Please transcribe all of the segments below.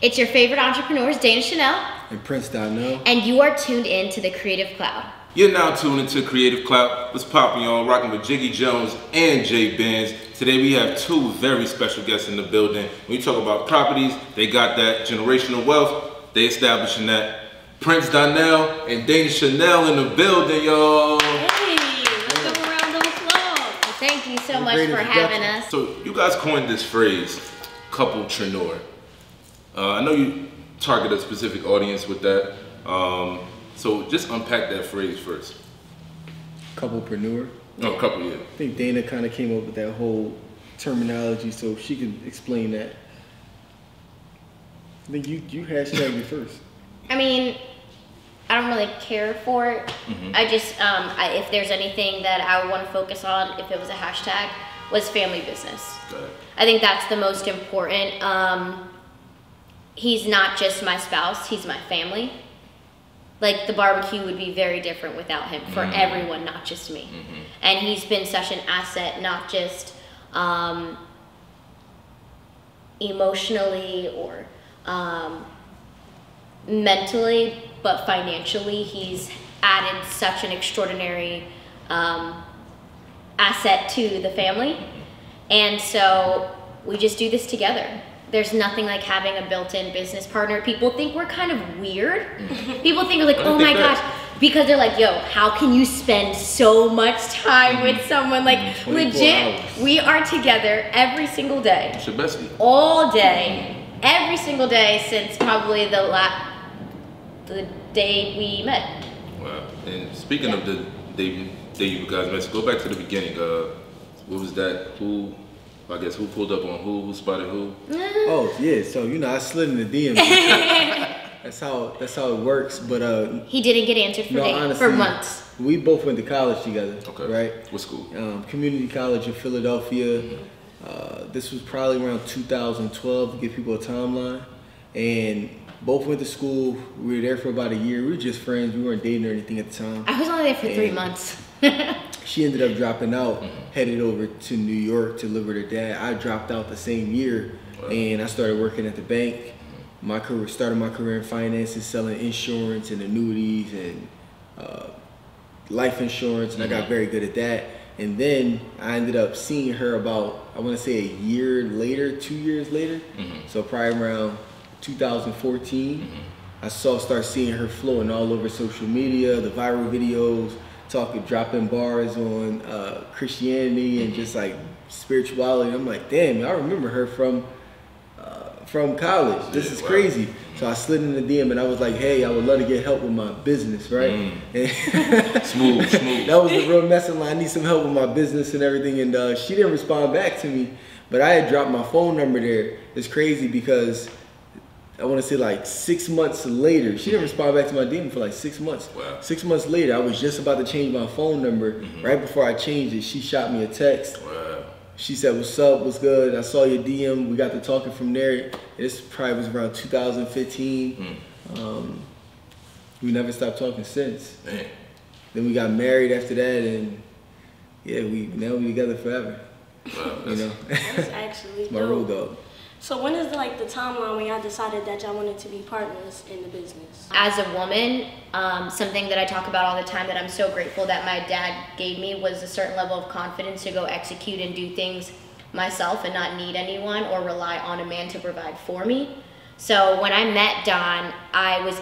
It's your favorite entrepreneurs, Chanel and Prince Donnell. And you are tuned in to the Creative Cloud. You're now tuned into Creative Cloud. What's poppin', y'all? Rocking with Jiggy Jones and Jay Benz. Today we have two very special guests in the building. When you talk about properties, they got that generational wealth. They establishing that. Prince Donnell and Chanel in the building, y'all. Hey, let's go around the applause. Thank you so much for having us. So you guys coined this phrase, couplepreneur. I know you target a specific audience with that. So just unpack that phrase first. Couplepreneur. Oh, couple, yeah. I think Dana kind of came up with that whole terminology, so she can explain that. I think you hashtagged it first. I mean, I don't really care for it. I just, if there's anything that I would want to focus on, if it was a hashtag, was family business. I think that's the most important. He's not just my spouse, he's my family. Like, the barbecue would be very different without him for everyone, not just me. And he's been such an asset, not just emotionally or mentally, but financially. He's added such an extraordinary asset to the family. And so we just do this together. There's nothing like having a built-in business partner. People think we're kind of weird. People think we're like, oh my gosh, because they're like, yo, how can you spend so much time with someone? Like, legit, we are together every single day. It's your bestie. All day, every single day since probably the day we met. Wow. And speaking of the day you guys met, so go back to the beginning. What was that? I guess who pulled up on who spotted who? Oh yeah, so I slid in the DM. that's how it works. But he didn't get answered for months. We both went to college together. Okay. Right? What school? Community College of Philadelphia. This was probably around 2012 to give people a timeline. And both went to school. We were there for about a year. We were just friends. We weren't dating or anything at the time. I was only there for 3 months. She ended up dropping out, headed over to New York to live with her dad. I dropped out the same year, and I started working at the bank. Started my career in finances, selling insurance and annuities and life insurance, and I got very good at that. And then I ended up seeing her about, I want to say, a year later, 2 years later. So probably around 2014, I start seeing her flowing all over social media, the viral videos, dropping bars on Christianity and just like spirituality. I'm like, damn, I remember her from college. This is crazy. So I slid in the DM and I was like, hey, I would love to get help with my business, right? Smooth. That was the real message line. I need some help with my business and everything. And she didn't respond back to me, but I had dropped my phone number there. It's crazy because I want to say like 6 months later, she didn't respond back to my DM for like 6 months. Wow. 6 months later, I was just about to change my phone number. Right before I changed it, she shot me a text. Wow. She said, what's up, what's good? I saw your DM, we got to talking from there. This probably was around 2015. We never stopped talking since. Man. Then we got married after that, and yeah, now we together forever. Wow, That's actually my road dog. So when is the timeline when y'all decided that y'all wanted to be partners in the business? As a woman, something that I talk about all the time that I'm so grateful that my dad gave me was a certain level of confidence to go execute and do things myself and not need anyone or rely on a man to provide for me. So when I met Don, I was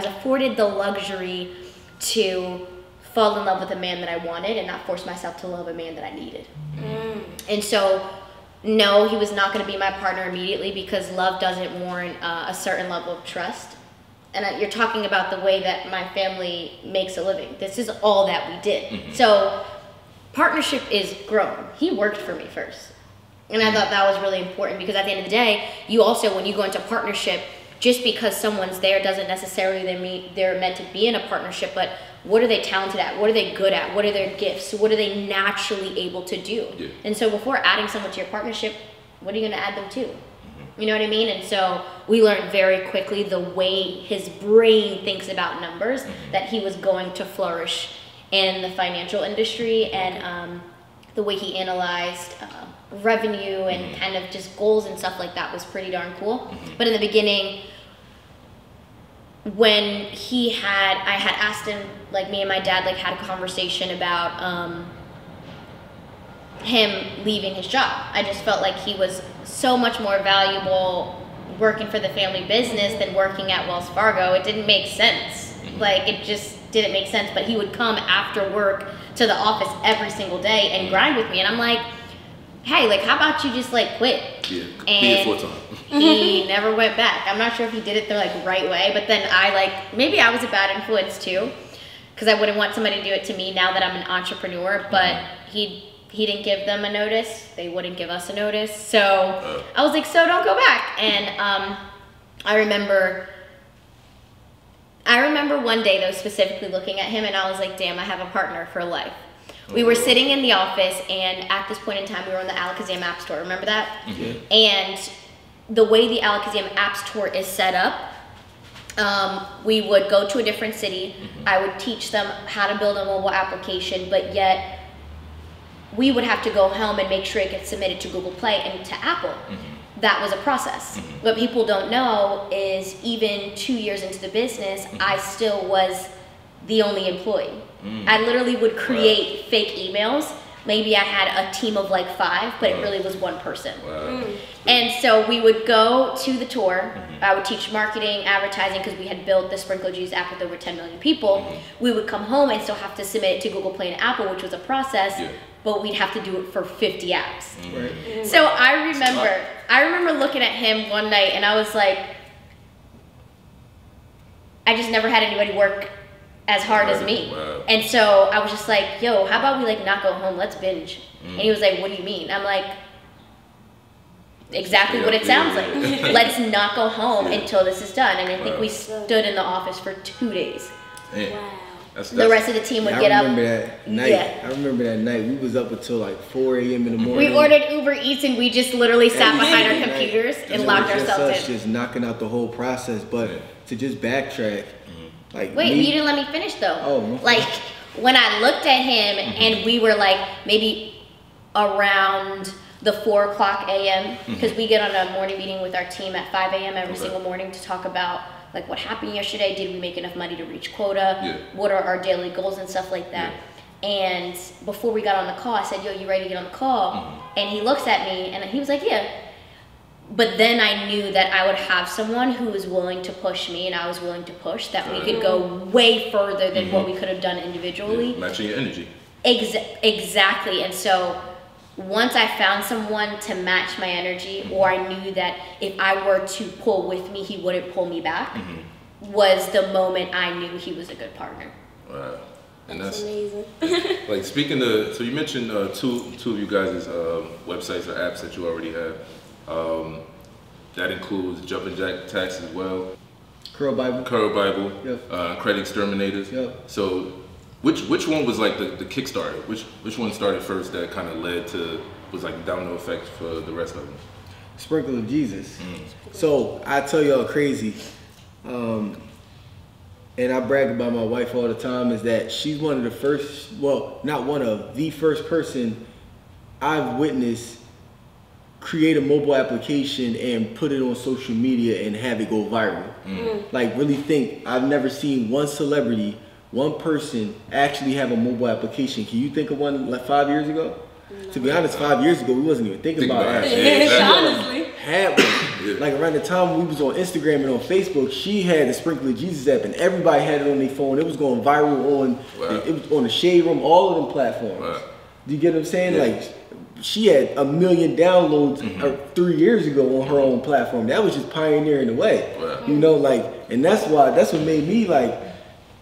afforded the luxury to fall in love with a man that I wanted and not force myself to love a man that I needed. And so, no, he was not going to be my partner immediately because love doesn't warrant a certain level of trust. And you're talking about the way that my family makes a living. This is all that we did. So partnership is grown. He worked for me first. And I thought that was really important because at the end of the day, you also, when you go into partnership, just because someone's there doesn't necessarily mean they're meant to be in a partnership, but what are they talented at? What are they good at? What are their gifts? What are they naturally able to do? Yeah. And so before adding someone to your partnership, what are you going to add them to? You know what I mean? And so we learned very quickly the way his brain thinks about numbers, that he was going to flourish in the financial industry, and the way he analyzed revenue and kind of just goals and stuff like that was pretty darn cool. But in the beginning, when I had asked him, like me and my dad like had a conversation about him leaving his job. I just felt like he was so much more valuable working for the family business than working at Wells Fargo. It didn't make sense. Like, it just didn't make sense. But he would come after work to the office every single day and grind with me. And I'm like, hey, like, how about you just like quit? Yeah, and be it full time. he never went back. I'm not sure if he did it the like right way, but then maybe I was a bad influence too, because I wouldn't want somebody to do it to me now that I'm an entrepreneur. But he didn't give them a notice. They wouldn't give us a notice. So I was like, so don't go back. And I remember one day though, specifically looking at him, and I was like, damn, I have a partner for life. We were sitting in the office, and at this point in time, we were on the Alakazam App Store. Remember that? And the way the Alakazam App Store is set up, we would go to a different city. I would teach them how to build a mobile application, but yet we would have to go home and make sure it gets submitted to Google Play and to Apple. That was a process. What people don't know is even 2 years into the business, I still was the only employee. I literally would create fake emails. Maybe I had a team of like 5, but it really was one person. And so we would go to the tour. I would teach marketing, advertising, because we had built the Sprinkle Juice app with over 10 million people. We would come home and still have to submit it to Google Play and Apple, which was a process, but we'd have to do it for 50 apps. So I remember looking at him one night, and I was like, I just never had anybody work as hard as me. And so I was just like, yo, how about we like not go home, let's binge. And he was like, what do you mean? I'm like, exactly what it sounds like. Let's not go home until this is done. And I think we stood in the office for 2 days. The rest of the team would get up. I remember that night. I remember that night. We was up until like 4 a.m. in the morning. We ordered Uber Eats, and we just literally sat behind our computers and locked ourselves in. Just knocking out the whole process. But to just backtrack, like, wait, you didn't let me finish though. Oh, like when I looked at him, and we were like maybe around the 4 o'clock a.m. because we get on a morning meeting with our team at 5 a.m. every single morning to talk about like what happened yesterday. Did we make enough money to reach quota? What are our daily goals and stuff like that? And before we got on the call, I said, yo, you ready to get on the call? And he looks at me, and he was like, yeah. But then I knew that I would have someone who was willing to push me, and I was willing to push, that we could go way further than what we could have done individually. Matching your energy. Exactly. And so once I found someone to match my energy, or I knew that if I were to pull with me, he wouldn't pull me back, was the moment I knew he was a good partner. Wow. And that's amazing. Like, speaking to, so you mentioned two of you guys' websites or apps that you already have. That includes Jumpin' Jack Tax as well. Curl Bible. Credit Exterminators. So which one was like the Kickstarter? Which one started first that kind of led to, was like the domino effect for the rest of them? Sprinkle of Jesus. So I tell y'all crazy, and I brag about my wife all the time, is that she's one of the first, well, not one of, the first person I've witnessed create a mobile application and put it on social media and have it go viral. Like, really think, I've never seen one celebrity, one person actually have a mobile application. Can you think of one like 5 years ago? To be honest, 5 years ago, we wasn't even thinking about it. Honestly. Had one. Like, around the time we was on Instagram and on Facebook, she had the Sprinkle of Jesus app, and everybody had it on their phone. It was going viral on, it was on the Shade Room, all of them platforms. Do you get what I'm saying? Like, she had 1 million downloads 3 years ago on her own platform. That was just pioneering the way. You know, like, and that's what made me, like,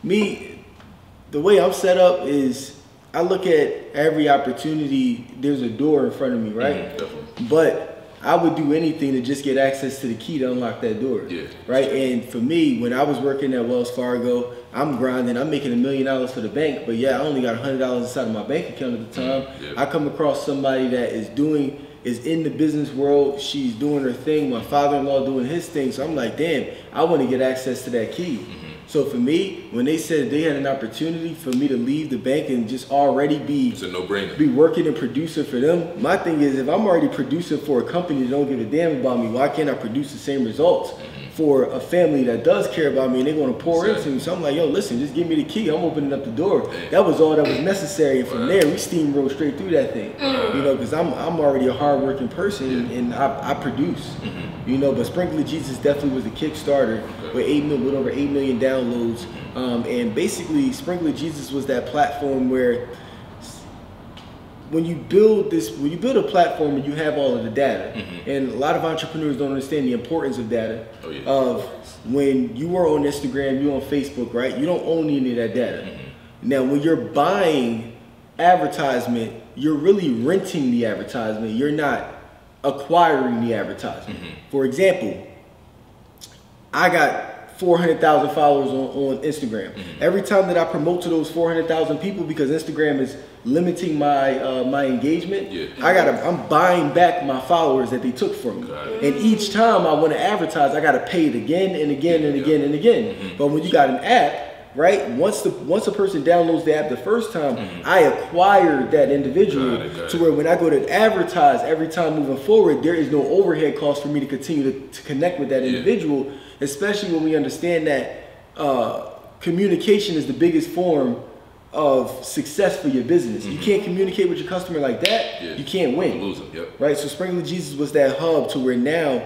the way I'm set up is I look at every opportunity, there's a door in front of me, right? But I would do anything to just get access to the key to unlock that door, right? And for me, when I was working at Wells Fargo, I'm grinding, I'm making $1 million for the bank, but I only got $100 inside of my bank account at the time. I come across somebody that is in the business world, she's doing her thing, my father-in-law doing his thing, so I'm like, damn, I want to get access to that key. So for me, when they said they had an opportunity for me to leave the bank and just already be It's a no-brainer. Be working and producing for them, my thing is, if I'm already producing for a company that don't give a damn about me, why can't I produce the same results for a family that does care about me and they're going to pour into me? So I'm like, yo, listen, just give me the key. I'm opening up the door. That was all that was necessary. And from there, we steamrolled straight through that thing. You know, because I'm already a hardworking person and I produce. You know, but Sprinkle of Jesus definitely was the Kickstarter with over 8 million downloads. And basically, Sprinkle of Jesus was that platform where when you build a platform and you have all of the data, and a lot of entrepreneurs don't understand the importance of data. Of when you are on Instagram, you're on Facebook, right? You don't own any of that data. Now, when you're buying advertisement, you're really renting the advertisement. You're not acquiring the advertisement. For example, I got 400,000 followers on Instagram. Every time that I promote to those 400,000 people, because Instagram is limiting my my engagement, I'm buying back my followers that they took from me. And each time I want to advertise, I got to pay it again and again and again and again. But when you got an app, right? Once a person downloads the app the first time, I acquired that individual to where when I go to advertise every time moving forward, there is no overhead cost for me to continue to connect with that individual, especially when we understand that communication is the biggest form of success for your business. You can't communicate with your customer like that, you can't win. Lose them, right? So Sprinkle of Jesus was that hub to where now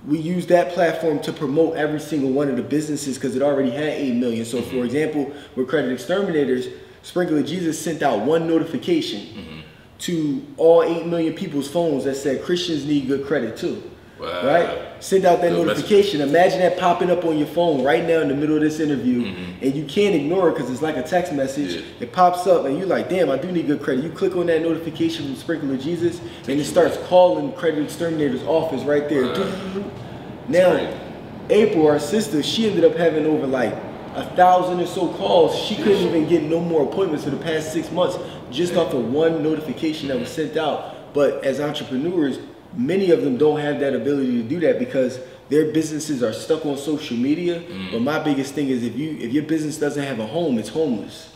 we use that platform to promote every single one of the businesses because it already had 8 million. So for example, with Credit Exterminators, Sprinkle of Jesus sent out one notification to all 8 million people's phones that said Christians need good credit too. Right? Send out that notification. Imagine that popping up on your phone right now in the middle of this interview, and you can't ignore it because it's like a text message. It pops up, and you're like, damn, I do need good credit. You click on that notification from Sprinkle of Jesus, and it starts calling Credit Exterminator's office right there. Now, April, our sister, she ended up having over like 1,000 or so calls. She couldn't even get no more appointments for the past 6 months just off of one notification that was sent out. But as entrepreneurs, many of them don't have that ability to do that because their businesses are stuck on social media. But my biggest thing is if your business doesn't have a home, it's homeless.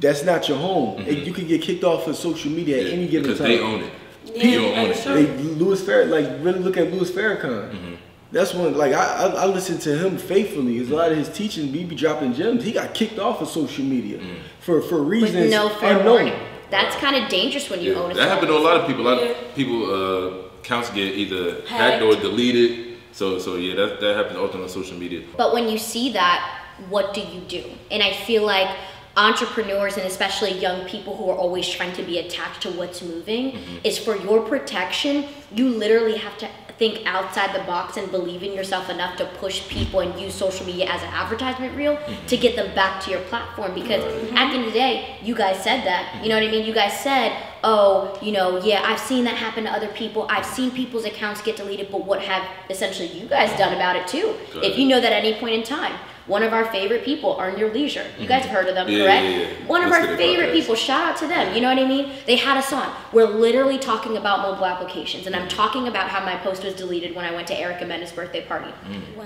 That's not your home. You can get kicked off of social media at any given time. Because they own it. You don't own it. Louis Farrakhan, really look at Louis Farrakhan. That's when, like, I listen to him faithfully. There's a lot of his teaching, be dropping gems. He got kicked off of social media for reasons with no fair unknown. warning. That's kind of dangerous when you own a That happened to a lot of people. A lot of people, accounts get either hacked or deleted. So yeah, that happens often on social media. But when you see that, what do you do? And I feel like entrepreneurs, and especially young people who are always trying to be attached to what's moving, is for your protection, you literally have to think outside the box and believe in yourself enough to push people and use social media as an advertisement reel to get them back to your platform. Because at the end of the day, you guys said that, you know what I mean? You guys said, oh, you know, yeah, I've seen that happen to other people. I've seen people's accounts get deleted, but what have essentially you guys done about it too? If you know that at any point in time, one of our favorite people, Earn Your Leisure. You guys have heard of them, correct? One of our favorite people, shout out to them, you know what I mean? They had us on. We're literally talking about mobile applications, and I'm talking about how my post was deleted when I went to Erica Mena's birthday party. Wow.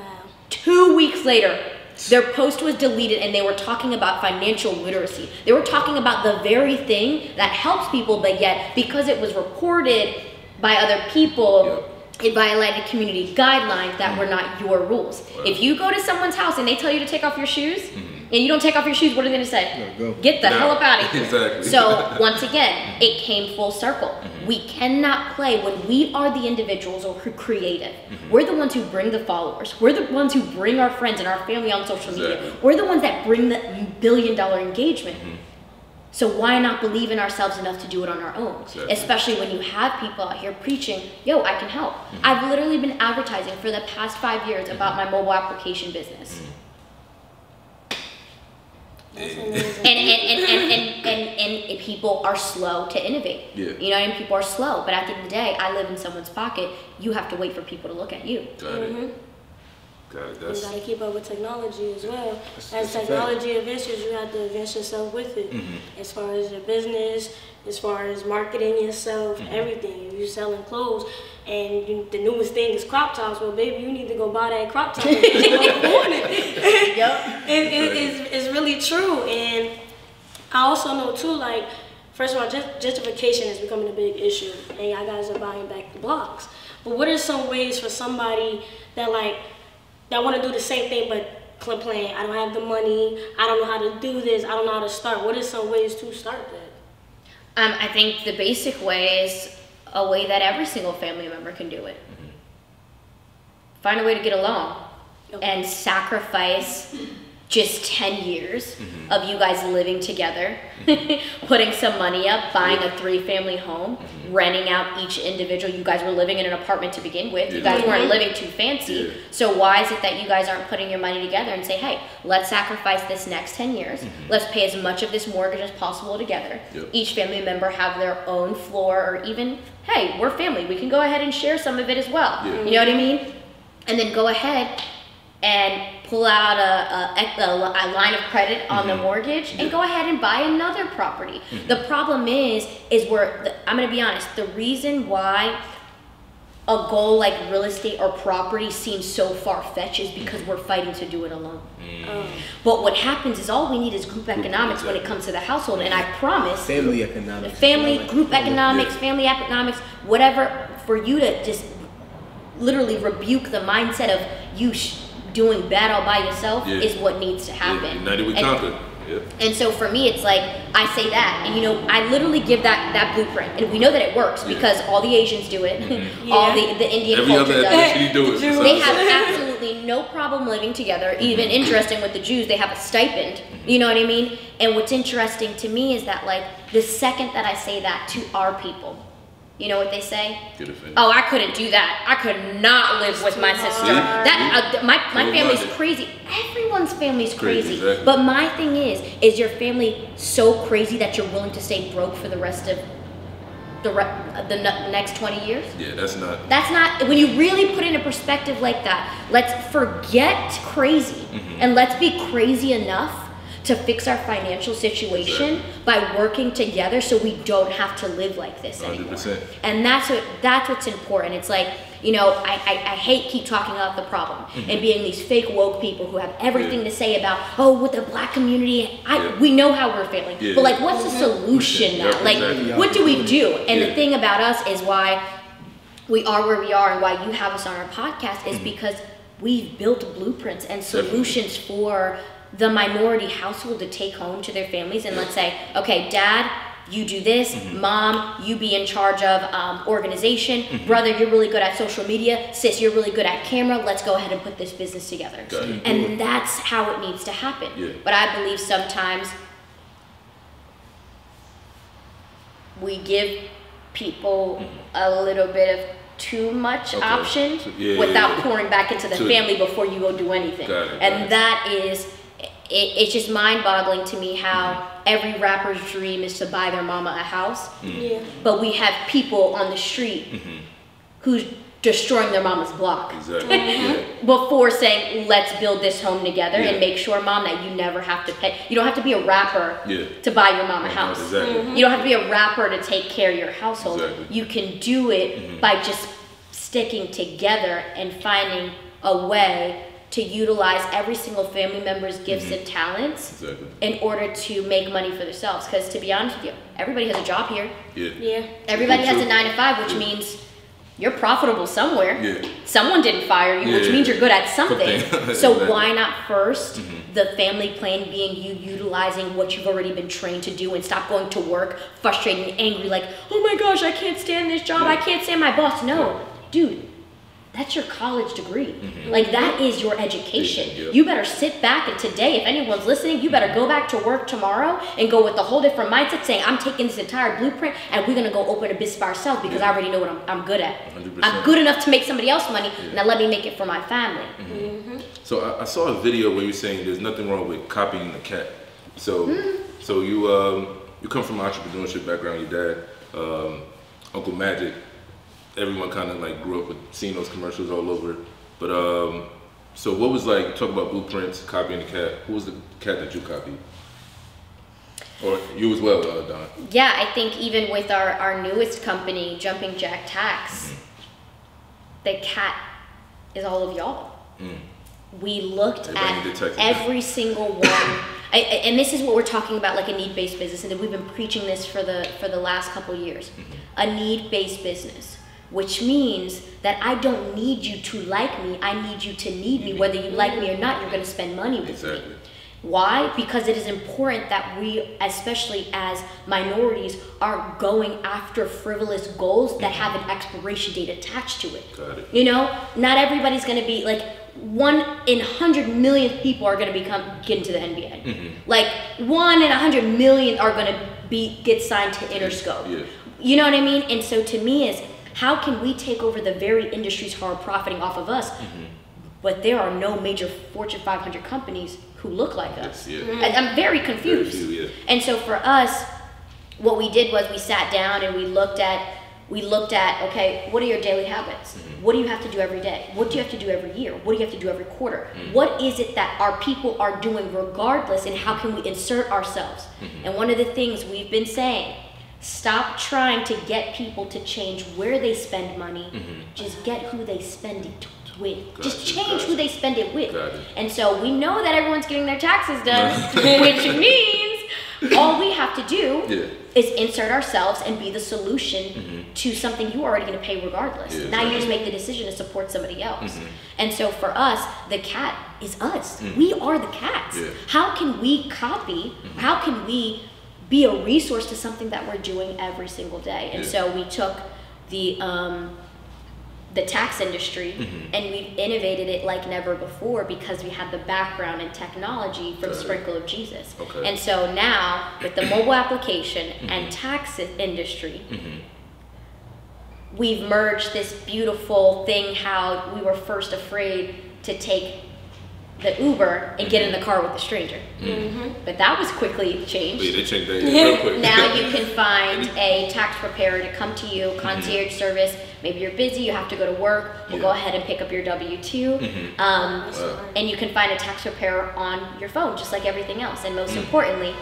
2 weeks later, their post was deleted and they were talking about financial literacy. They were talking about the very thing that helps people, but yet because it was reported by other people, it violated community guidelines that were not your rules. If you go to someone's house and they tell you to take off your shoes, and you don't take off your shoes, what are they gonna say? No, Get the hell up out of here. Exactly. So once again, it came full circle. We cannot play when we are the individuals or creative. We're the ones who bring the followers. We're the ones who bring our friends and our family on social media. We're the ones that bring the $1 billion engagement. So why not believe in ourselves enough to do it on our own? Especially when you have people out here preaching, yo, I can help. I've literally been advertising for the past 5 years about my mobile application business. And people are slow to innovate. You know what I mean? People are slow, but at the end of the day, I live in someone's pocket. You have to wait for people to look at you. Got it. Got it. You gotta keep up with technology as well. As a technology advances, you have to advance yourself with it. As far as your business, as far as marketing yourself, everything. If you're selling clothes and the newest thing is crop tops, well, baby, you need to go buy that crop top. Yep. It's really true. And I also know too, like, first of all, gentrification is becoming a big issue, and y'all guys are buying back the blocks. But what are some ways for somebody that want to do the same thing but complain, I don't have the money, I don't know how to do this, I don't know how to start? What are some ways to start that? I think the basic way is a way that every single family member can do it. Find a way to get along and sacrifice just 10 years of you guys living together, putting some money up, buying a 3-family home, renting out each individual. You guys were living in an apartment to begin with. You guys weren't living too fancy. So why is it that you guys aren't putting your money together and say, hey, let's sacrifice this next 10 years. Let's pay as much of this mortgage as possible together. Each family member have their own floor, or even, hey, we're family. We can go ahead and share some of it as well. You know what I mean? And then go ahead and pull out a line of credit on the mortgage and go ahead and buy another property. The problem is I'm gonna be honest, the reason why a goal like real estate or property seems so far-fetched is because we're fighting to do it alone. But what happens is all we need is group economics when it comes to the household, and I promise family economics, group economics, family economics, whatever, for you to just literally rebuke the mindset of you doing bad all by yourself is what needs to happen. United we conquer. And so for me, it's like, I say that, and I literally give that blueprint, and we know that it works because all the Asians do it, all the Indian culture does it. They have absolutely no problem living together. Even interesting with the Jews, they have a stipend, you know what I mean? And what's interesting to me is that, like, the second that I say that to our people, you know what they say? Oh, I couldn't do that. I could not live with my sister. My family's crazy. Everyone's family's crazy. Exactly. But my thing is your family so crazy that you're willing to stay broke for the rest of the next 20 years? Yeah, that's not, when you really put it in perspective like that, let's forget crazy and let's be crazy enough to fix our financial situation by working together so we don't have to live like this anymore. 100%. And that's what's important. It's like, I hate keep talking about the problem and being these fake woke people who have everything to say about, with the black community, we know how we're failing. But like, what's the solution now? Like, what do we do? And the thing about us is why we are where we are and why you have us on our podcast is because we've built blueprints and solutions for the minority household to take home to their families. And let's say, okay, dad, you do this, mom, you be in charge of organization, brother, you're really good at social media, sis, you're really good at camera, let's go ahead and put this business together. And that's how it needs to happen. But I believe sometimes we give people a little bit of too much option without pouring back into the family before you go do anything. That is, it's just mind-boggling to me how every rapper's dream is to buy their mama a house, but we have people on the street who's destroying their mama's block before saying, let's build this home together and make sure, mom, that you never have to pay. You don't have to be a rapper to buy your mama a house. You don't have to be a rapper to take care of your household. You can do it by just sticking together and finding a way to utilize every single family member's gifts and talents in order to make money for themselves. Because to be honest with you, everybody has a job here. Everybody has a 9 to 5, which means you're profitable somewhere. Someone didn't fire you, which means you're good at something. So why not first the family plan being you utilizing what you've already been trained to do, and stop going to work frustrated and angry like, oh my gosh, I can't stand this job, I can't stand my boss. No, dude. That's your college degree. Like, that is your education. You better sit back, and today, if anyone's listening, you better go back to work tomorrow and go with a whole different mindset, saying, I'm taking this entire blueprint and we're gonna go open a business by ourselves because I already know what I'm good at. 100%. I'm good enough to make somebody else money, now let me make it for my family. So I saw a video where you're saying there's nothing wrong with copying the cat. So you come from an entrepreneurship background, your dad, Uncle Magic, everyone kind of like grew up with seeing those commercials all over. But So what was like, talk about blueprints, copying the cat. Who was the cat that you copied? Or you as well, Don? Yeah, I think even with our newest company, Jumping Jack Tax, the cat is all of y'all. We looked at every single one. And this is what we're talking about, like a need-based business, and we've been preaching this for the last couple years. A need-based business, which means that I don't need you to like me, I need you to need me. Whether you like me or not, you're going to spend money with me. Why? Because it is important that we, especially as minorities, are going after frivolous goals that have an expiration date attached to it. Got it. You know, not everybody's going to be like, 1 in 100 million people are going to get into the NBA. Like 1 in 100 million are going to get signed to Interscope. Yeah. You know what I mean? And so to me is, how can we take over the very industries who are profiting off of us? But there are no major Fortune 500 companies who look like us. I'm very confused. Very few, yeah. And so for us, what we did was we sat down and we looked at, okay, what are your daily habits? What do you have to do every day? What do you have to do every year? What do you have to do every quarter? What is it that our people are doing regardless, and how can we insert ourselves? And one of the things we've been saying, stop trying to get people to change where they spend money. Just get who they spend it with. Just change who they spend it with. And so we know that everyone's getting their taxes done, which means all we have to do is insert ourselves and be the solution to something you're already going to pay regardless. Now you just make the decision to support somebody else. And so for us, the cat is us. We are the cats. How can we copy? How can we be a resource to something that we're doing every single day? And so we took the tax industry and we've innovated it like never before, because we had the background in technology from Sprinkle of Jesus. And so now with the mobile application and tax industry, we've merged this beautiful thing, how we were first afraid to take the Uber and get in the car with a stranger. But that was quickly changed. They changed that real quick. Now you can find a tax preparer to come to you, concierge service. Maybe you're busy, you have to go to work, we'll go ahead and pick up your W-2. And you can find a tax preparer on your phone, just like everything else. And most importantly,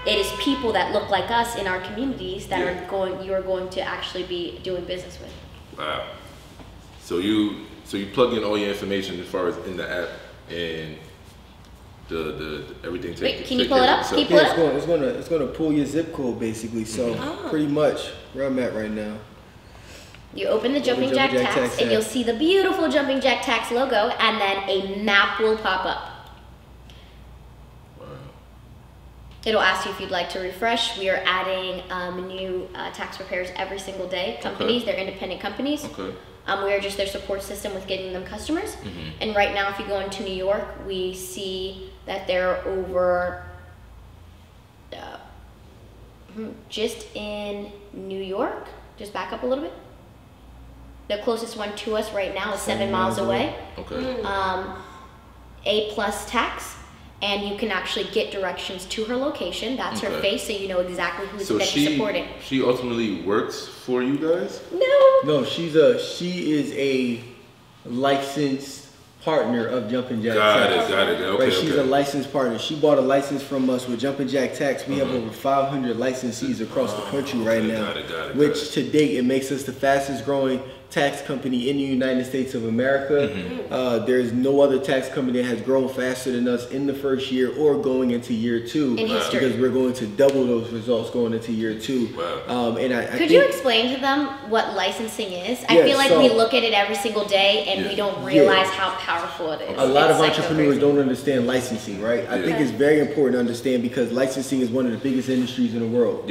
it is people that look like us in our communities that you are going to actually be doing business with. Wow. So you plug in all your information as far as in the app, and the everything. Wait, can you pull it up? Can you pull it up? It's gonna pull your zip code basically. So pretty much where I'm at right now. You open the Jumping Jack Tax and you'll see the beautiful Jumping Jack Tax logo, and then a map will pop up. It'll ask you if you'd like to refresh. We are adding new tax preparers every single day. Companies, they're independent companies. We are just their support system with getting them customers. And right now, if you go into New York, we see that there are over, just in New York, just back up a little bit. The closest one to us right now is 7 miles away. A+ tax. And you can actually get directions to her location. That's her face, so you know exactly who's that she's supporting. She ultimately works for you guys? No, she is a licensed partner of Jumping Jack Tax. Got it. Okay, She's a licensed partner. She bought a license from us with Jumping Jack Tax. We have over 500 licensees across the country right now, which to date, it makes us the fastest growing tax company in the United States of America. There's no other tax company that has grown faster than us in the first year or going into year 2, because we're going to double those results going into year 2. Could you explain to them what licensing is? I feel like we look at it every single day and we don't realize how powerful it is. A lot of entrepreneurs don't understand licensing, right? I think it's very important to understand, because licensing is one of the biggest industries in the world.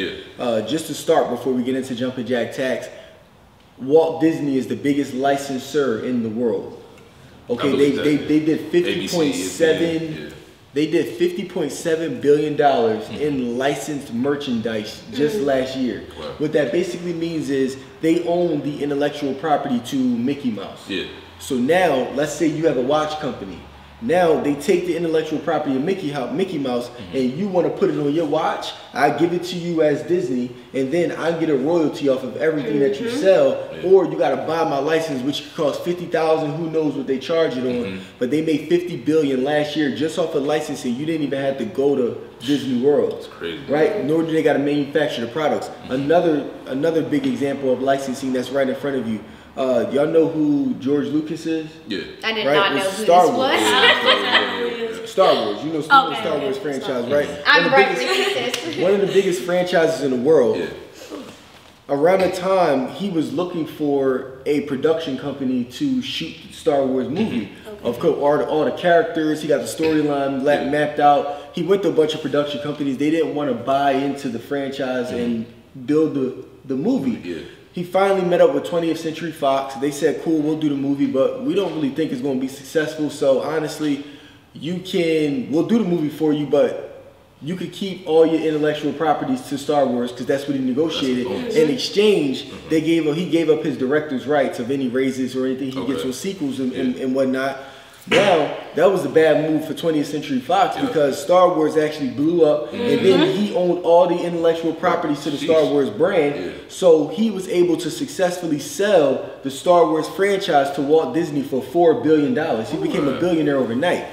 Just to start, before we get into Jumping Jack Tax, Walt Disney is the biggest licensor in the world. Okay, they did $50.7 billion in licensed merchandise just last year. What that basically means is they own the intellectual property to Mickey Mouse. So now, let's say you have a watch company. Now they take the intellectual property of Mickey Mouse, and you want to put it on your watch. I give it to you as Disney, and then I get a royalty off of everything that you sell. Or you got to buy my license, which costs $50,000. Who knows what they charge it on? But they made $50 billion last year just off of licensing. You didn't even have to go to Disney World. That's crazy, right? Nor do they got to manufacture the products. Another big example of licensing that's right in front of you. Y'all know who George Lucas is? Yeah. I did not know who Star this Wars. was. Star Wars. You know the Star Wars franchise, right? I'm right with this. One of the biggest franchises in the world. Yeah. Around the time he was looking for a production company to shoot the Star Wars movie. Of course, all the characters, he got the storyline mapped out. He went to a bunch of production companies. They didn't want to buy into the franchise and build the movie. Yeah. He finally met up with 20th Century Fox. They said, cool, we'll do the movie, but we don't really think it's going to be successful. So honestly, we'll do the movie for you, but you could keep all your intellectual properties to Star Wars, because that's what he negotiated. In exchange, he gave up his director's rights of any raises or anything he gets on sequels and whatnot. Now, that was a bad move for 20th Century Fox, because Star Wars actually blew up, and then he owned all the intellectual properties to the Star Wars brand. So he was able to successfully sell the Star Wars franchise to Walt Disney for $4 billion. He became a billionaire overnight.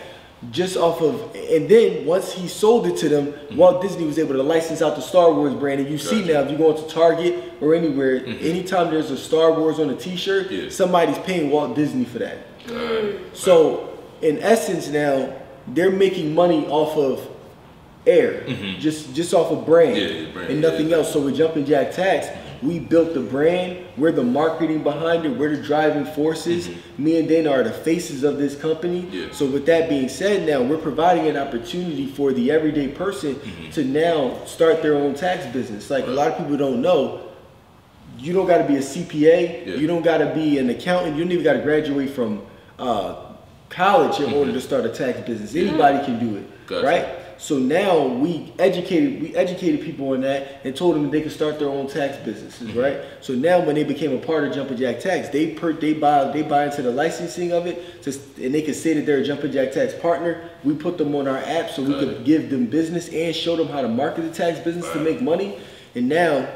Just off of, and then once he sold it to them, Walt Disney was able to license out the Star Wars brand. And you see now, if you go into Target or anywhere, anytime there's a Star Wars on a t-shirt, somebody's paying Walt Disney for that. So in essence now, they're making money off of air, just off of brand, and nothing else. So with Jumpin' Jack Tax, we built the brand, we're the marketing behind it, we're the driving forces. Me and Dana are the faces of this company. So with that being said, now we're providing an opportunity for the everyday person to now start their own tax business. Like a lot of people don't know, you don't got to be a CPA, you don't got to be an accountant, you don't even got to graduate from college in order to start a tax business. Anybody can do it, right? So now we educated people on that and told them that they could start their own tax businesses, right? So now when they became a part of Jumpin' Jack Tax, they buy into the licensing of it, and they can say that they're a Jumpin' Jack Tax partner. We put them on our app so we could give them business and show them how to market the tax business to make money. And now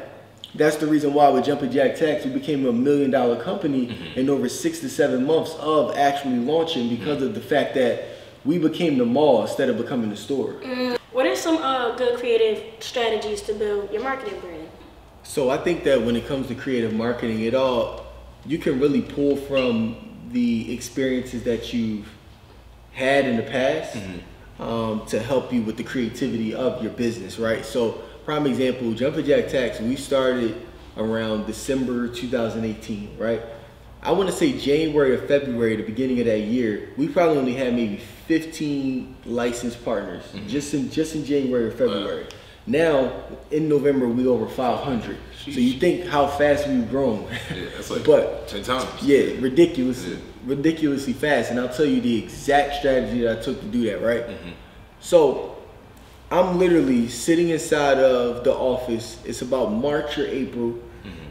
that's the reason why with Jumpin' Jack Tax, we became $1 million company in over 6 to 7 months of actually launching, because of the fact that we became the mall instead of becoming the store. What are some good creative strategies to build your marketing brand? So I think that when it comes to creative marketing, you can really pull from the experiences that you've had in the past to help you with the creativity of your business, right? So prime example, Jumpin' Jack Tax, we started around December 2018, right? I want to say January or February, the beginning of that year, we probably only had maybe 15 licensed partners just in January or February. Now in November we over 500. So you think how fast we've grown. Yeah, that's like but 10 times. Yeah, ridiculously fast. And I'll tell you the exact strategy that I took to do that, right? So I'm literally sitting inside of the office. It's about March or April,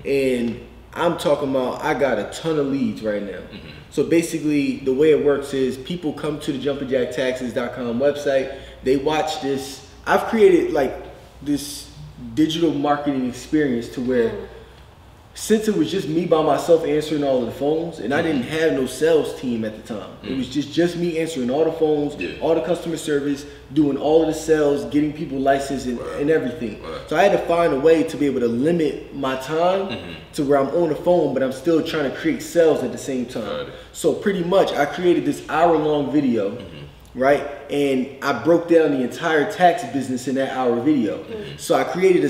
and I'm talking about I got a ton of leads right now. So basically the way it works is people come to the jumpinjacktaxes.com website, they watch this. I've created like this digital marketing experience to where, since it was just me by myself answering all of the phones, and I didn't have no sales team at the time. It was just me answering all the phones, all the customer service, doing all of the sales, getting people licensed and everything. So I had to find a way to be able to limit my time to where I'm on the phone, but I'm still trying to create sales at the same time. So pretty much I created this hour-long video, right? And I broke down the entire tax business in that hour video. So I created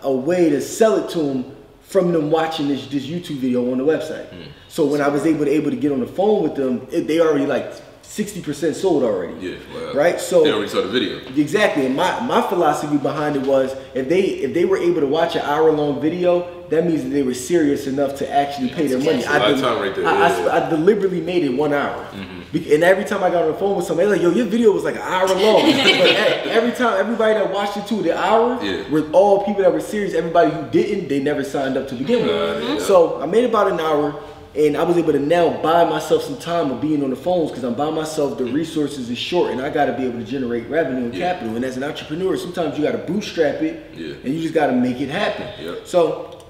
a way to sell it to them from them watching this YouTube video on the website. So when I was able to get on the phone with them, they already like 60% sold already. Right? So they already saw the video. Exactly. And my philosophy behind it was if they were able to watch an hour-long video, that means that they were serious enough to actually pay their money. I deliberately made it 1 hour. And every time I got on the phone with somebody, like, yo, your video was like an hour long. But every time, everybody that watched it to the hour were all people that were serious. Everybody who didn't, they never signed up to begin with. So I made about an hour. And I was able to now buy myself some time of being on the phones because I'm by myself, the resources is short, and I got to be able to generate revenue and capital. And as an entrepreneur, sometimes you got to bootstrap it, and you just got to make it happen. So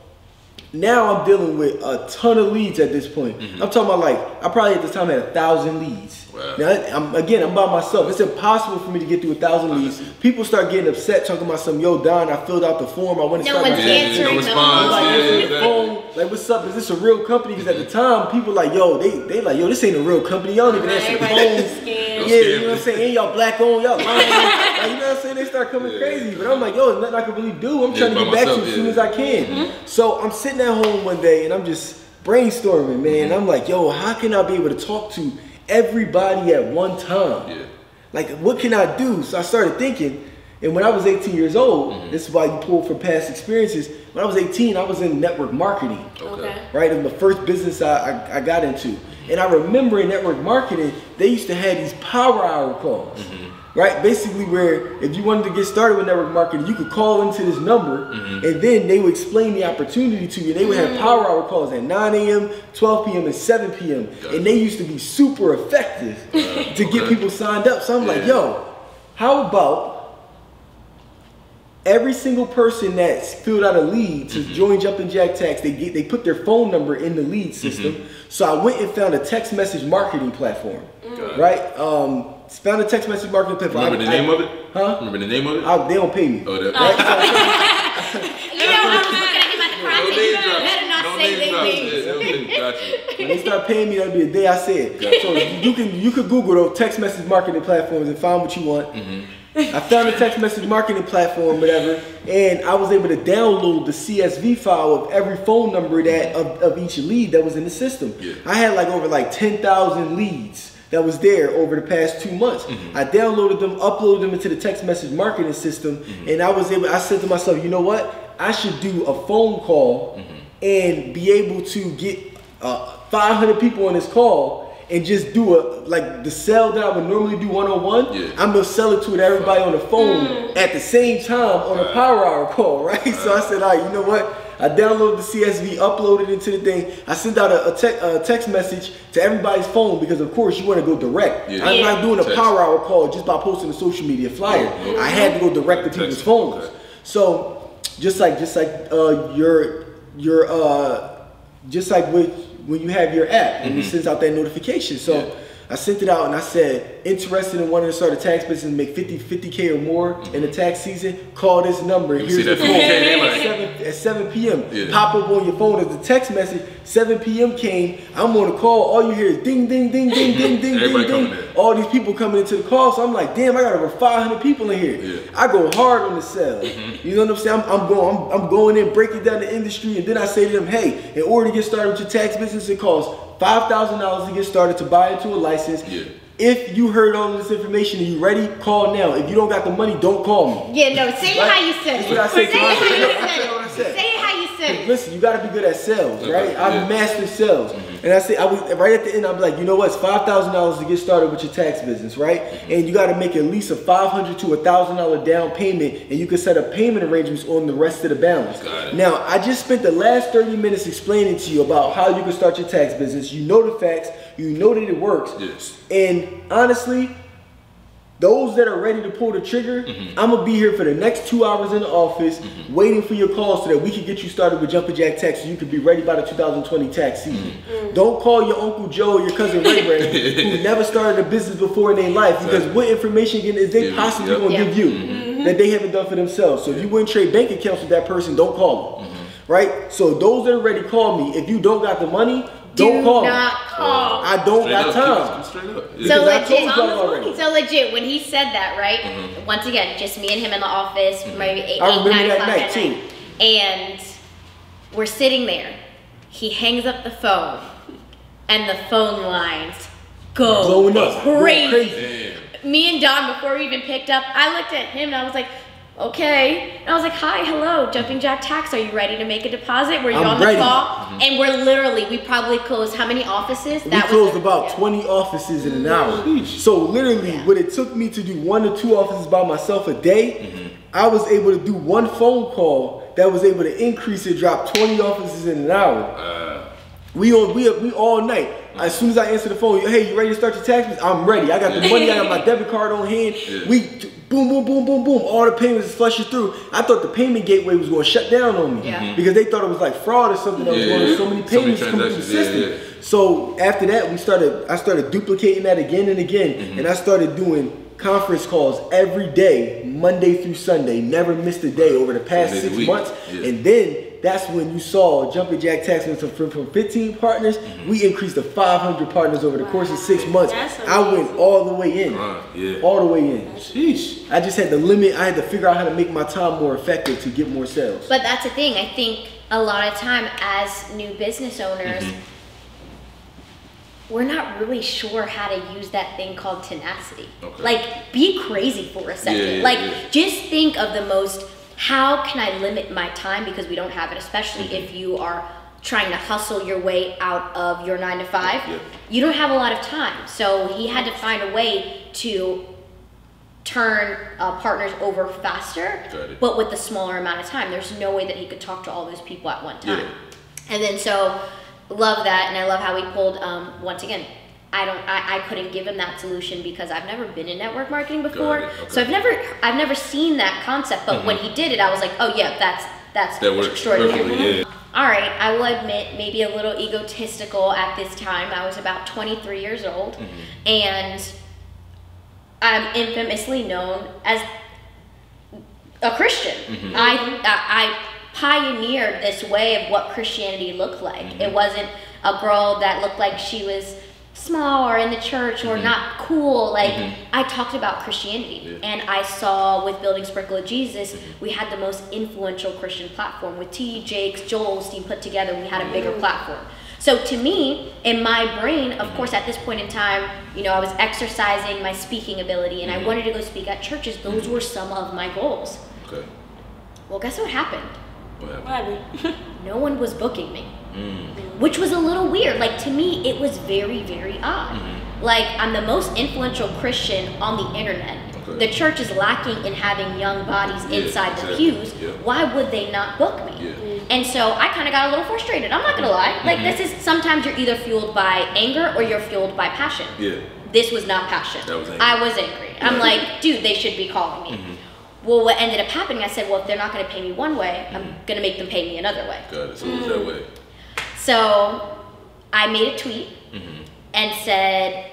now I'm dealing with a ton of leads at this point. I'm talking about like, I probably at this time had 1,000 leads. Now, I'm by myself. It's impossible for me to get through 1,000 leads. People start getting upset talking about some, yo, Don, I filled out the form. I want to start my business. No response. Like, what's up? Is this a real company? Because at the time, people like, yo, they like, yo, this ain't a real company. Y'all don't even answer the phones. Yeah, you know what I'm saying? And y'all black owned, y'all lying. Like, you know what I'm saying? They start coming crazy. But I'm like, yo, there's nothing I can really do. I'm trying to get back to you as soon as I can. So I'm sitting at home one day and I'm just brainstorming, man. I'm like, yo, how can I be able to talk to everybody at one time? Like, what can I do? So I started thinking, and when I was 18 years old, this is why you pull from past experiences. When I was 18, I was in network marketing, right? It was the first business I got into. And I remember in network marketing, they used to have these power hour calls, right? Basically where if you wanted to get started with network marketing, you could call into this number and then they would explain the opportunity to you. They would have power hour calls at 9 a.m., 12 p.m., and 7 p.m. And they used to be super effective to get people signed up. So I'm like, yo, how about every single person that's filled out a lead to join Jumpin' Jack Tax, they put their phone number in the lead system. So I went and found a text message marketing platform, right? Found a text message marketing platform. Remember the name of it? Huh? Remember the name of it? They don't pay me. Oh, that. Right? You know, I was looking at him at the content. You better not say they names. Gotcha. When they start paying me, that'll be the day I say it. So you could Google those text message marketing platforms and find what you want. I found a text message marketing platform, whatever, and I was able to download the CSV file of every phone number that of each lead that was in the system. I had like over like 10,000 leads that was there over the past 2 months. I downloaded them, uploaded them into the text message marketing system, and I said to myself, you know what? I should do a phone call and be able to get 500 people on this call and just do like the sell that I would normally do one-on-one. I'm gonna sell it to everybody on the phone at the same time on a power hour call, right? So I said, all right, you know what? I downloaded the CSV, uploaded it into the thing. I sent out a text message to everybody's phone because, of course, you want to go direct. I'm not doing a power hour call just by posting a social media flyer. I had to go direct to people's phones. So just like when you have your app and it sends out that notification. So I sent it out and I said, interested in wanting to start a tax business and make 50K or more in the tax season, call this number. Here's the phone at 7 p.m. Pop up on your phone as the text message. 7 p.m. came, I'm on the call, all you hear is ding, ding, ding, ding, ding, ding, ding, ding. All these people coming into the call, so I'm like, damn, I got over 500 people in here. I go hard on the sell. You know what I'm saying? I'm going in, breaking down the industry, and then I say to them, hey, in order to get started with your tax business, it costs $5,000 to get started to buy into a license. If you heard all this information and you ready, call now. If you don't got the money, don't call me. No, say it how you said it. Say it how you said it. Say it how you said it. Listen, you got to be good at sales, right? I've mastered sales. And I say, right at the end, I'm like, you know what? It's $5,000 to get started with your tax business, right? And you got to make at least a $500 to $1,000 down payment, and you can set up payment arrangements on the rest of the balance. Now, I just spent the last 30 minutes explaining to you about how you can start your tax business. You know the facts. You know that it works. And honestly, those that are ready to pull the trigger, I'm going to be here for the next 2 hours in the office waiting for your call so that we can get you started with Jumpin' Jack Tax so you can be ready by the 2020 tax season. Don't call your Uncle Joe or your cousin Ray Ray who never started a business before in their life, because what information is they possibly going to give you that they haven't done for themselves? So if you wouldn't trade bank accounts with that person, don't call them. Right? So those that are ready, call me. If you don't got the money, don't call. I don't got time. So legit, when he said that, right? Once again, just me and him in the office, maybe 8, 9 o'clock at night. And we're sitting there. He hangs up the phone, and the phone lines go crazy. Me and Don, before we even picked up, I looked at him and I was like, okay. And I was like, hi, hello, Jumpin' Jack Tax. Are you ready to make a deposit? Were you on the call? And we probably closed how many offices? We closed about 20 offices in an hour. So literally, what it took me to do 1 to 2 offices by myself a day, I was able to do one phone call that was able to increase it, drop 20 offices in an hour. We all night. As soon as I answer the phone, hey, you ready to start your taxes? I'm ready. I got the money. I got my debit card on hand. Yeah. We boom, boom, boom, boom, boom. All the payments is flushing through. I thought the payment gateway was going to shut down on me because they thought it was like fraud or something. That was going to so many payments coming through the system. So after that, I started duplicating that again and again, and I started doing conference calls every day, Monday through Sunday. Never missed a day over the past 6 months, and then. That's when you saw Jumpin' Jack Tax went from 15 partners, we increased to 500 partners over the course of 6 months. I went all the way in. All the way in. Sheesh. I just had to limit, I had to figure out how to make my time more effective to get more sales. But that's the thing, I think a lot of time as new business owners, we're not really sure how to use that thing called tenacity. Like, be crazy for a second. Just think of the most, how can I limit my time, because we don't have it, especially if you are trying to hustle your way out of your 9 to 5. You don't have a lot of time. So he had to find a way to turn partners over faster, but with a smaller amount of time. There's no way that he could talk to all those people at one time. And then so, love that, and I love how he pulled, once again, I couldn't give him that solution because I've never been in network marketing before. So I've never seen that concept, but when he did it, I was like, oh yeah, that's that works extraordinary. All right, I will admit, maybe a little egotistical at this time. I was about 23 years old, and I'm infamously known as a Christian. I pioneered this way of what Christianity looked like. It wasn't a girl that looked like she was small or in the church or not cool. Like, I talked about Christianity, and I saw with building Sprinkle of Jesus, we had the most influential Christian platform. With T. Jakes, Joel Osteen put together, we had a bigger platform. So to me, in my brain, of course, at this point in time, you know, I was exercising my speaking ability, and I wanted to go speak at churches. Those were some of my goals. Well, guess what happened? What happened? No one was booking me. Which was a little weird. Like, to me, it was very, very odd. Like, I'm the most influential Christian on the internet. The church is lacking in having young bodies inside the pews. Why would they not book me? And so I kind of got a little frustrated. I'm not gonna lie. Like, this is, sometimes you're either fueled by anger or you're fueled by passion. This was not passion. I was angry. I'm like, dude, they should be calling me. Well, what ended up happening, I said, well, if they're not going to pay me one way, I'm going to make them pay me another way. Got it. So it was that way. So I made a tweet and said,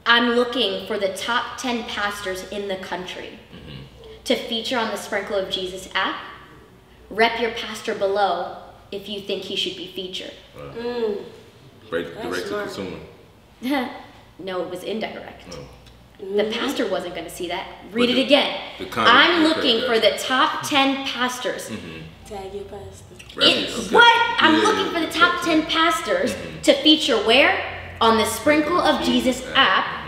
I'm looking for the top 10 pastors in the country to feature on the Sprinkle of Jesus app. Rep your pastor below if you think he should be featured. Direct to consumer. No, it was indirect. The pastor wasn't going to see that. Read it again. I'm looking for the top 10 pastors. Tag your pastor. I'm looking for the top 10 pastors to feature where? On the Sprinkle of Jesus app.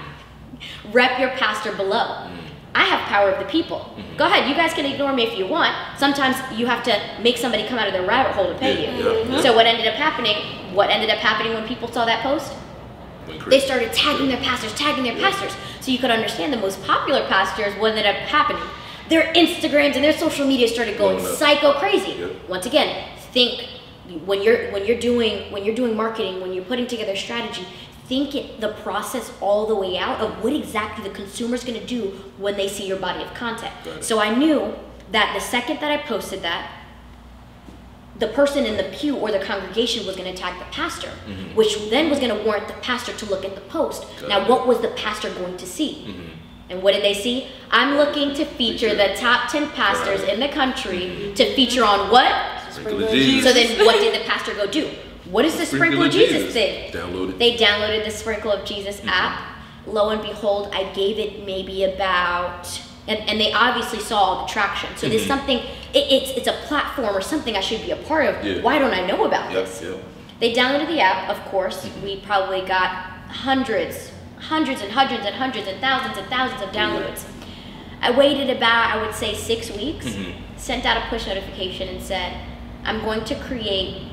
Rep your pastor below. I have power of the people. Go ahead, you guys can ignore me if you want. Sometimes you have to make somebody come out of their rabbit hole to pay you. So what ended up happening when people saw that post? They started tagging their pastors, So you could understand the most popular pastors, what ended up happening. Their Instagrams and their social media started going psycho crazy. Once again, think when you're doing marketing, when you're putting together strategy, think the process all the way out of what exactly the consumer's gonna do when they see your body of content. So I knew that the second that I posted that, the person in the pew or the congregation was going to tag the pastor, which then was going to warrant the pastor to look at the post. Now, what was the pastor going to see? And what did they see? I'm looking to feature the top 10 pastors in the country to feature on what? Sprinkle of Jesus. So then what did the pastor go do? What is the Sprinkle of Jesus thing? Download it. They downloaded the Sprinkle of Jesus app. Lo and behold, I gave it maybe about... And they obviously saw all the traction. So there's something, it's a platform or something I should be a part of. Why don't I know about this? They downloaded the app, of course. We probably got hundreds and hundreds and thousands and thousands of downloads. I waited about, I would say, 6 weeks, sent out a push notification and said, I'm going to create,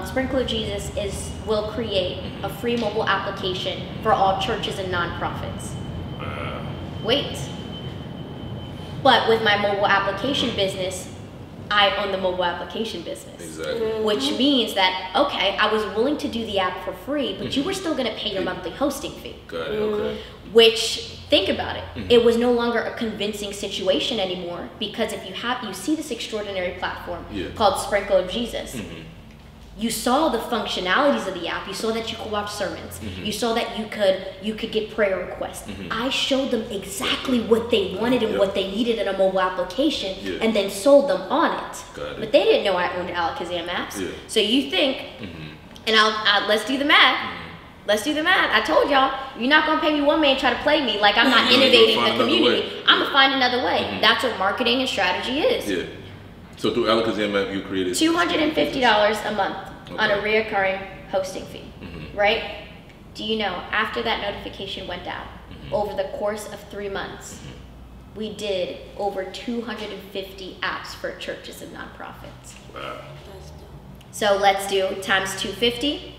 Sprinkle of Jesus will create a free mobile application for all churches and nonprofits. Wait. But with my mobile application business, I own the mobile application business. Exactly. Which means that, okay, I was willing to do the app for free, but you were still gonna pay your monthly hosting fee. Got it, okay. Which, think about it, it was no longer a convincing situation anymore, because if you see this extraordinary platform called Sprinkle of Jesus, you saw the functionalities of the app. You saw that you could watch sermons. You saw that you could get prayer requests. I showed them exactly what they wanted and what they needed in a mobile application, and then sold them on it. But they didn't know I owned Alakazam apps. So you think, and let's do the math. Let's do the math. I told y'all, you're not gonna pay me one man and try to play me like I'm not innovating the community. I'm gonna find another way. That's what marketing and strategy is. Yeah. So through Alakazam app, you created $250 a month on a reoccurring hosting fee, right? Do you know, after that notification went out, over the course of 3 months, we did over 250 apps for churches and nonprofits. Wow. So let's do times 250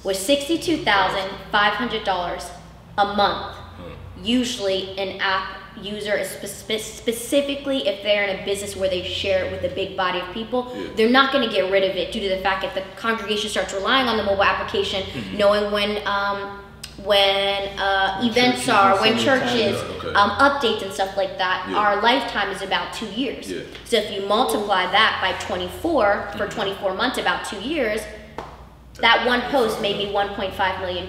was $62,500 a month. Usually an app user is specifically if they're in a business where they share it with a big body of people, they're not going to get rid of it due to the fact that the congregation starts relying on the mobile application, knowing when events are, when churches, updates and stuff like that. Our lifetime is about 2 years. So if you multiply that by 24 for 24 months, about 2 years, that one post made me $1.5 million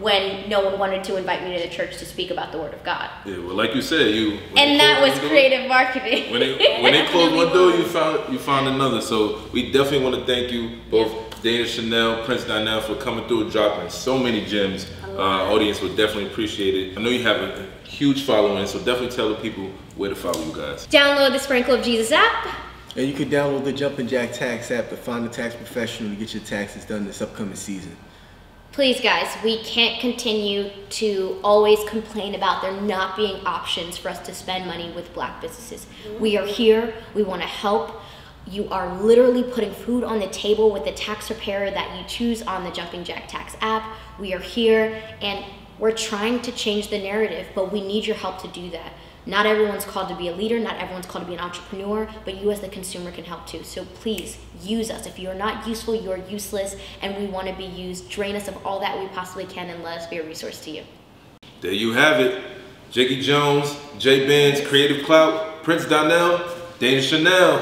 when no one wanted to invite me to the church to speak about the Word of God. Yeah, well, like you said, and that was creative marketing. When they closed one door, you found another. So we definitely want to thank you, both Dana Chanel, Prince Donnell, for coming through and dropping so many gems. Audience will definitely appreciate it. I know you have a huge following, so definitely tell the people where to follow you guys. Download the Sprinkle of Jesus app. And you can download the Jumpin' Jack Tax app to find a tax professional to get your taxes done this upcoming season. Please guys, we can't continue to always complain about there not being options for us to spend money with black businesses. We are here, we want to help. You are literally putting food on the table with the tax preparer that you choose on the Jumping Jack Tax app. We are here and we're trying to change the narrative, but we need your help to do that. Not everyone's called to be a leader, not everyone's called to be an entrepreneur, but you as the consumer can help too. So please use us. If you are not useful, you are useless, and we want to be used. Drain us of all that we possibly can and let us be a resource to you. There you have it. Jiggy Jones, J Benz, Creative Clout, Prince Donnell, Dana Chanel.